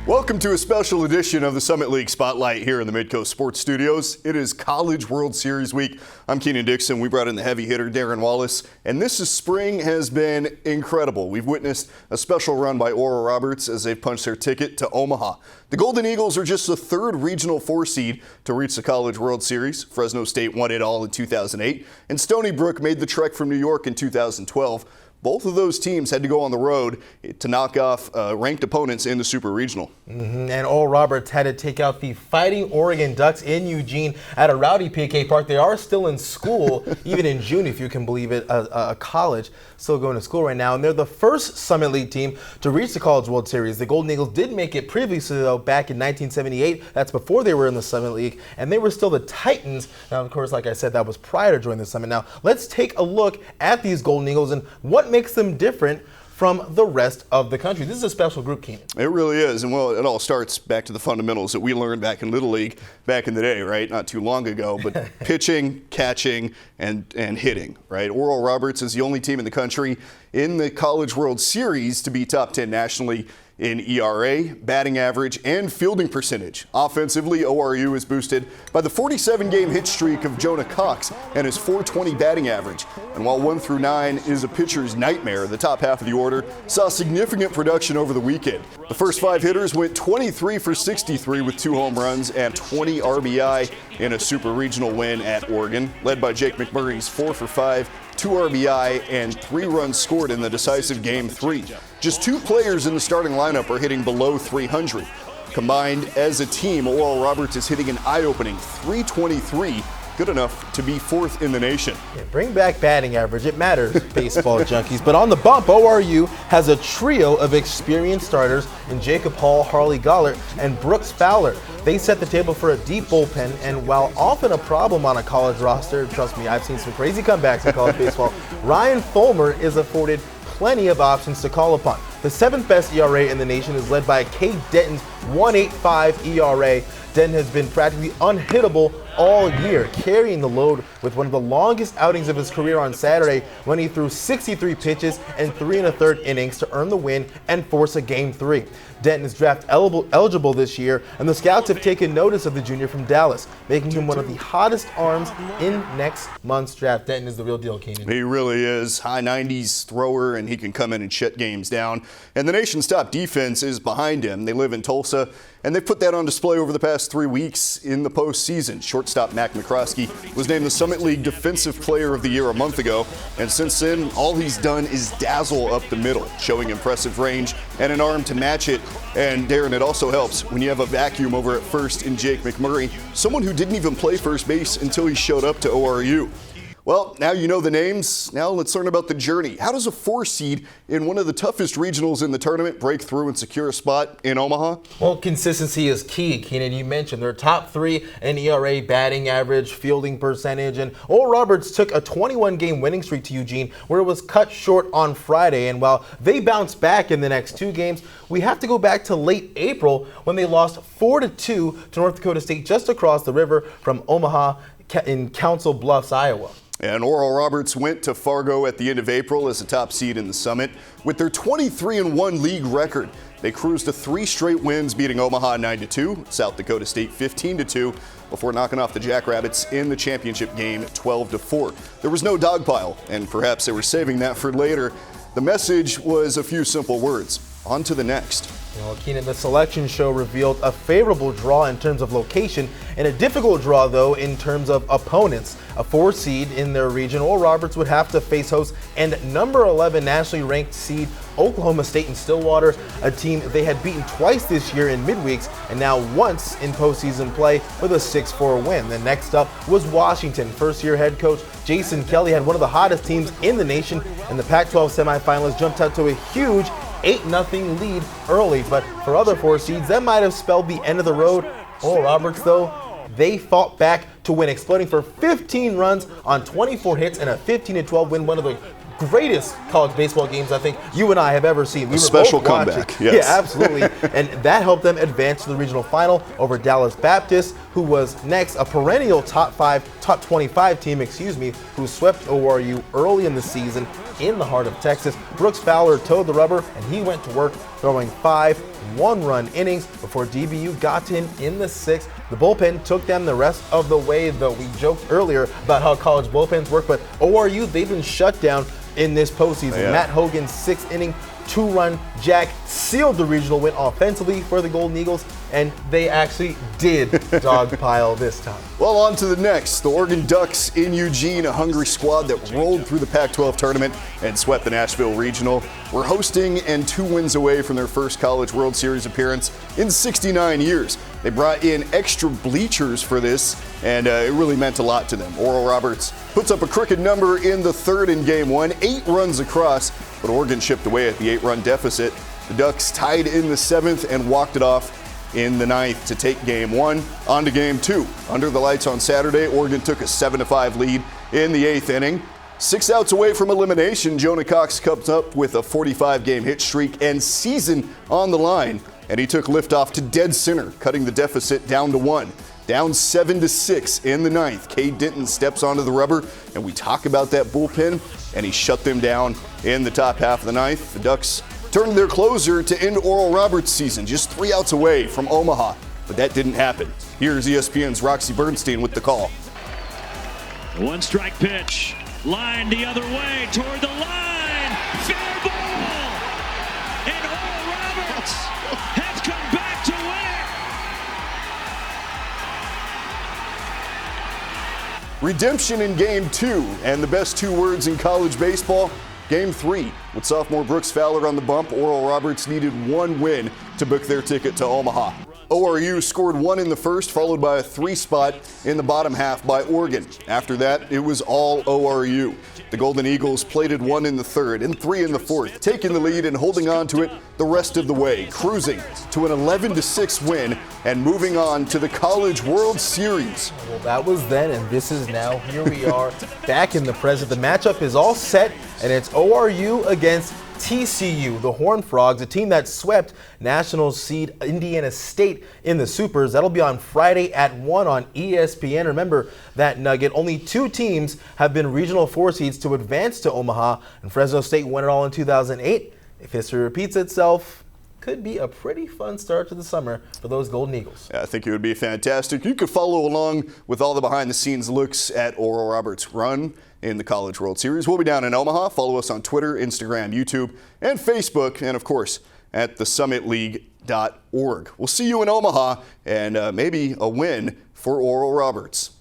Welcome to a special edition of the Summit League Spotlight here in the Midco Sports Studios. It is College World Series week. I'm Kienan Dixon. We brought in the heavy hitter, Darron Wallace, and this spring has been incredible. We've witnessed a special run by Oral Roberts as they've punched their ticket to Omaha. The Golden Eagles are just the third regional 4 seed to reach the College World Series. Fresno State won it all in 2008, and Stony Brook made the trek from New York in 2012. Both of those teams had to go on the road to knock off ranked opponents in the Super Regional. And Oral Roberts had to take out the Fighting Oregon Ducks in Eugene at a rowdy PK park. They are still in school, even in June, if you can believe it, a college, still going to school right now. And they're the first Summit League team to reach the College World Series. The Golden Eagles did make it previously, though, back in 1978. That's before they were in the Summit League. And they were still the Titans. Now, of course, like I said, that was prior to joining the Summit. Now, let's take a look at these Golden Eagles and what makes them different from the rest of the country. This is a special group, Keenan. It really is. And well, it all starts back to the fundamentals that we learned back in Little League back in the day, right? Not too long ago, but pitching, catching, and hitting, right? Oral Roberts is the only team in the country in the College World Series to be top 10 nationally in ERA, batting average, and fielding percentage. Offensively, ORU is boosted by the 47-game hit streak of Jonah Cox and his .420 batting average. And while 1 through 9 is a pitcher's nightmare, the top half of the order saw significant production over the weekend. The first 5 hitters went 23 for 63 with 2 home runs and 20 RBI in a super regional win at Oregon, led by Jake McMurray's 4 for 5, 2 RBI, and 3 runs scored in the decisive Game 3. Just 2 players in the starting lineup are hitting below 300. Combined as a team, Oral Roberts is hitting an eye-opening .323, good enough to be 4th in the nation. Yeah, bring back batting average. It matters, baseball junkies. But on the bump, ORU has a trio of experienced starters in Jacob Hall, Harley Gollert, and Brooks Fowler. They set the table for a deep bullpen, and while often a problem on a college roster, trust me, I've seen some crazy comebacks in college baseball, Ryan Fulmer is afforded plenty of options to call upon. The 7th best ERA in the nation is led by Cade Denton's .185 ERA. Denton has been practically unhittable all year, carrying the load with one of the longest outings of his career on Saturday when he threw 63 pitches and 3 1/3 innings to earn the win and force a Game 3. Denton is draft eligible this year, and the scouts have taken notice of the junior from Dallas, making him one of the hottest arms in next month's draft. Denton is the real deal, Keenan. He really is. High 90s thrower, and he can come in and shut games down. And the nation's top defense is behind him. They live in Tulsa, and they've put that on display over the past 3 weeks in the postseason. Shortstop Mac McCroskey was named the Summit League Defensive Player of the Year a month ago, and since then, all he's done is dazzle up the middle, showing impressive range and an arm to match it. And Darron, it also helps when you have a vacuum over at first in Jake McMurray, someone who didn't even play first base until he showed up to ORU. Well, now you know the names. Now let's learn about the journey. How does a 4 seed in one of the toughest regionals in the tournament break through and secure a spot in Omaha? Well, consistency is key, Keenan. You mentioned they're top 3 in ERA, batting average, fielding percentage, and Oral Roberts took a 21-game winning streak to Eugene, where it was cut short on Friday. And while they bounced back in the next 2 games, we have to go back to late April when they lost 4-2 to North Dakota State just across the river from Omaha in Council Bluffs, Iowa. And Oral Roberts went to Fargo at the end of April as a top seed in the Summit. With their 23-1 league record, they cruised to 3 straight wins, beating Omaha 9-2, South Dakota State 15-2, before knocking off the Jackrabbits in the championship game 12-4. There was no dogpile, and perhaps they were saving that for later. The message was a few simple words: on to the next. Well, Keenan, the selection show revealed a favorable draw in terms of location and a difficult draw, though, in terms of opponents. A 4 seed in their region, Oral Roberts would have to face hosts and number 11 nationally ranked seed Oklahoma State in Stillwater, a team they had beaten twice this year in midweeks and now once in postseason play with a 6-4 win. The next up was Washington. First-year head coach Jason Kelly had one of the hottest teams in the nation, and the Pac-12 semifinalists jumped out to a huge 8-0 lead early, but for other 4 seeds, that might have spelled the end of the road. Oral Roberts, though, they fought back to win, exploding for 15 runs on 24 hits and a 15-12 win, one of the greatest college baseball games I think you and I have ever seen. We were special both watching. comeback, yes. Yeah, absolutely. And that helped them advance to the regional final over Dallas Baptist, who was next, a perennial top 25 team, who swept ORU early in the season in the heart of Texas. Brooks Fowler towed the rubber, and he went to work throwing 5 1-run innings before DBU got in the 6th. The bullpen took them the rest of the way, though. We joked earlier about how college bullpens work, but ORU, they've been shut down in this postseason. Yeah. Matt Hogan's 6th inning 2-run jack sealed the regional win offensively for the Golden Eagles, and they actually did dogpile this time. Well, on to the next. The Oregon Ducks in Eugene, a hungry squad that rolled through the Pac-12 tournament and swept the Nashville Regional. We're hosting and 2 wins away from their first College World Series appearance in 69 years. They brought in extra bleachers for this, and it really meant a lot to them. Oral Roberts puts up a crooked number in the 3rd in Game 1, 8 runs across, but Oregon chipped away at the 8-run deficit. The Ducks tied in the 7th and walked it off in the 9th to take Game 1. On to Game 2. Under the lights on Saturday, Oregon took a 7-5 lead in the 8th inning. 6 outs away from elimination, Jonah Cox comes up with a 45-game hit streak and season on the line, and he took liftoff to dead center, cutting the deficit down to 1. Down 7-6 in the 9th. Cade Denton steps onto the rubber, and we talk about that bullpen, and he shut them down in the top half of the 9th. The Ducks turned their closer to end Oral Roberts' season, just 3 outs away from Omaha, but that didn't happen. Here's ESPN's Roxy Bernstein with the call. 1-strike pitch, line the other way, toward the line, fair ball, and Oral Roberts has come back to win it. Redemption in Game 2, and the best 2 words in college baseball, Game 3. With sophomore Brooks Fowler on the bump, Oral Roberts needed 1 win to book their ticket to Omaha. ORU scored 1 in the 1st, followed by a 3 spot in the bottom half by Oregon. After that, it was all ORU. The Golden Eagles plated 1 in the 3rd and 3 in the 4th, taking the lead and holding on to it the rest of the way, cruising to an 11-6 win and moving on to the College World Series. Well, that was then, and this is now. Here we are back in the present. The matchup is all set, and it's ORU against TCU, the Horned Frogs, a team that swept national seed Indiana State in the Supers. That'll be on Friday at 1 on ESPN. Remember that nugget. Only 2 teams have been regional 4 seeds to advance to Omaha, and Fresno State won it all in 2008. If history repeats itself, could be a pretty fun start to the summer for those Golden Eagles. Yeah, I think it would be fantastic. You could follow along with all the behind-the-scenes looks at Oral Roberts' run in the College World Series. We'll be down in Omaha. Follow us on Twitter, Instagram, YouTube, and Facebook, and of course at thesummitleague.org. We'll see you in Omaha and maybe a win for Oral Roberts.